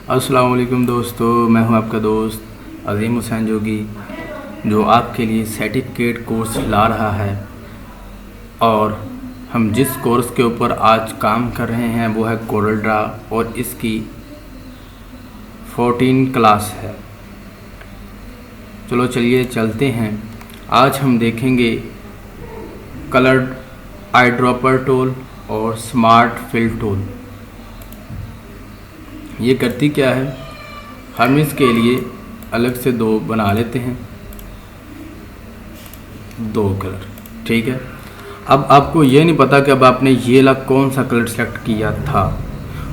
अस्सलाम वालेकुम दोस्तों, मैं हूं आपका दोस्त अज़ीम हुसैन जोगी, जो आपके लिए सर्टिफिकेट कोर्स ला रहा है। और हम जिस कोर्स के ऊपर आज काम कर रहे हैं वो है कोरल ड्रा और इसकी 14 क्लास है। चलो चलिए चलते हैं। आज हम देखेंगे कलर्ड आई ड्रॉपर टूल और स्मार्ट फिल टूल। ये करती क्या है, हम इसके लिए अलग से दो बना लेते हैं, दो कलर। ठीक है। अब आपको ये नहीं पता कि अब आपने ये वाला कौन सा कलर सेलेक्ट किया था,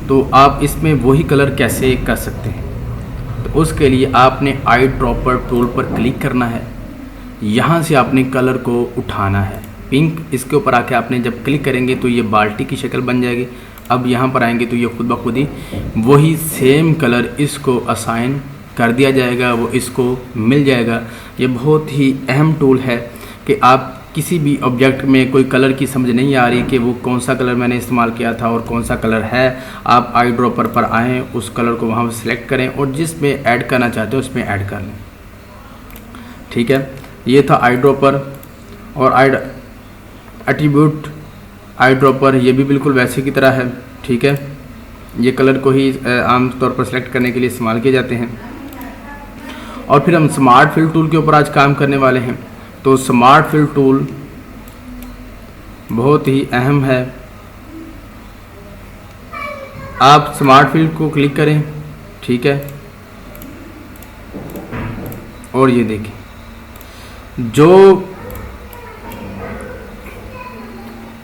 तो आप इसमें वही कलर कैसे कर सकते हैं। तो उसके लिए आपने आई ड्रॉपर टूल पर क्लिक करना है। यहाँ से आपने कलर को उठाना है, पिंक। इसके ऊपर आके आपने जब क्लिक करेंगे तो ये बाल्टी की शक्ल बन जाएगी। अब यहाँ पर आएंगे तो ये खुद ब खुद ही वही सेम कलर इसको असाइन कर दिया जाएगा, वो इसको मिल जाएगा। ये बहुत ही अहम टूल है कि आप किसी भी ऑब्जेक्ट में कोई कलर की समझ नहीं आ रही कि वो कौन सा कलर मैंने इस्तेमाल किया था और कौन सा कलर है, आप आई ड्रॉपर पर आएँ, उस कलर को वहाँ सेलेक्ट करें और जिसमें ऐड करना चाहते हो उसमें ऐड कर लें। ठीक है। ये था आई ड्रॉपर और आई एट्रीब्यूट आई ड्रॉपर, ये भी बिल्कुल वैसे की तरह है। ठीक है। ये कलर को ही आम तौर पर सेलेक्ट करने के लिए इस्तेमाल किए जाते हैं। और फिर हम स्मार्ट फिल टूल के ऊपर आज काम करने वाले हैं। तो स्मार्ट फिल टूल बहुत ही अहम है। आप स्मार्ट फिल को क्लिक करें। ठीक है। और ये देखें, जो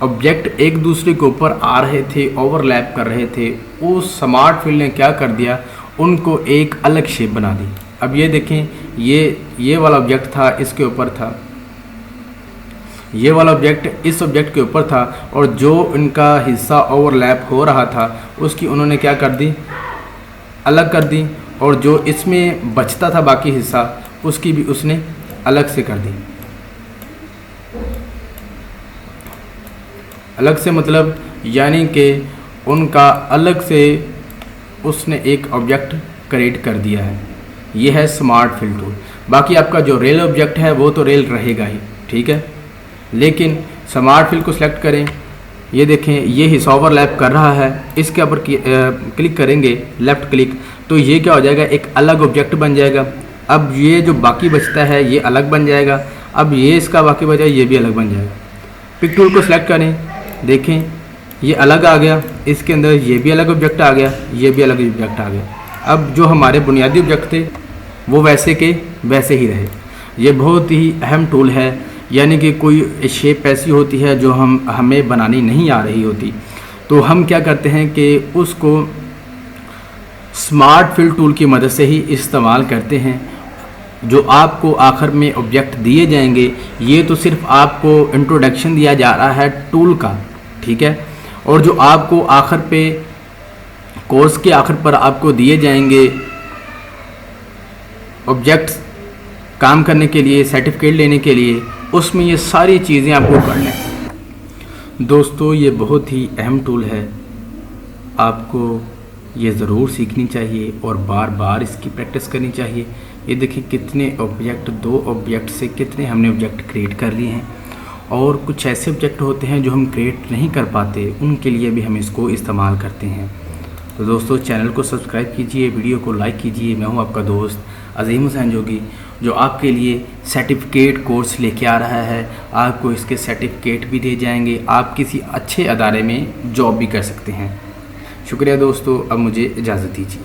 ऑब्जेक्ट एक दूसरे के ऊपर आ रहे थे, ओवरलैप कर रहे थे, उस स्मार्ट फिल ने क्या कर दिया, उनको एक अलग शेप बना दी। अब ये देखें, ये वाला ऑब्जेक्ट था, इसके ऊपर था, ये वाला ऑब्जेक्ट इस ऑब्जेक्ट के ऊपर था, और जो इनका हिस्सा ओवरलैप हो रहा था उसकी उन्होंने क्या कर दी, अलग कर दी। और जो इसमें बचता था बाकी हिस्सा, उसकी भी उसने अलग से कर दी। अलग से मतलब यानी कि उनका अलग से उसने एक ऑब्जेक्ट क्रिएट कर दिया है। ये है स्मार्ट फिल टूल। बाकी आपका जो रेल ऑब्जेक्ट है वो तो रेल रहेगा ही। ठीक है। लेकिन स्मार्ट फिल को सिलेक्ट करें। ये देखें, ये हिस्सा ओवरलैप कर रहा है, इसके ऊपर क्लिक करेंगे, लेफ़्ट क्लिक, तो ये क्या हो जाएगा, एक अलग ऑब्जेक्ट बन जाएगा। अब ये जो बाकी बचता है ये अलग बन जाएगा। अब ये इसका बाकी बचा, ये भी अलग बन जाएगा। पिक टूल को सिलेक्ट करें, देखें ये अलग आ गया, इसके अंदर ये भी अलग ऑब्जेक्ट आ गया, ये भी अलग ऑब्जेक्ट आ गया। अब जो हमारे बुनियादी ऑब्जेक्ट थे वो वैसे के वैसे ही रहे। ये बहुत ही अहम टूल है। यानी कि कोई शेप ऐसी होती है जो हमें बनानी नहीं आ रही होती, तो हम क्या करते हैं कि उसको स्मार्ट फिल टूल की मदद से ही इस्तेमाल करते हैं। जो आपको आखिर में ऑब्जेक्ट दिए जाएंगे, ये तो सिर्फ आपको इंट्रोडक्शन दिया जा रहा है टूल का। ठीक है। और जो आपको आखिर पे कोर्स के आखिर पर आपको दिए जाएंगे ऑब्जेक्ट्स काम करने के लिए, सर्टिफिकेट लेने के लिए, उसमें ये सारी चीज़ें आपको करना है। दोस्तों, ये बहुत ही अहम टूल है, आपको ये ज़रूर सीखनी चाहिए और बार बार इसकी प्रैक्टिस करनी चाहिए। ये देखिए कितने ऑब्जेक्ट, दो ऑब्जेक्ट से कितने हमने ऑब्जेक्ट क्रिएट कर लिए हैं। और कुछ ऐसे ऑब्जेक्ट होते हैं जो हम क्रिएट नहीं कर पाते, उनके लिए भी हम इसको इस्तेमाल करते हैं। तो दोस्तों, चैनल को सब्सक्राइब कीजिए, वीडियो को लाइक कीजिए। मैं हूं आपका दोस्त अज़ीम हुसैन जोगी, जो आपके लिए सर्टिफिकेट कोर्स लेके आ रहा है। आपको इसके सर्टिफिकेट भी दे जाएंगे, आप किसी अच्छे अदारे में जॉब भी कर सकते हैं। शुक्रिया दोस्तों, अब मुझे इजाज़त दीजिए।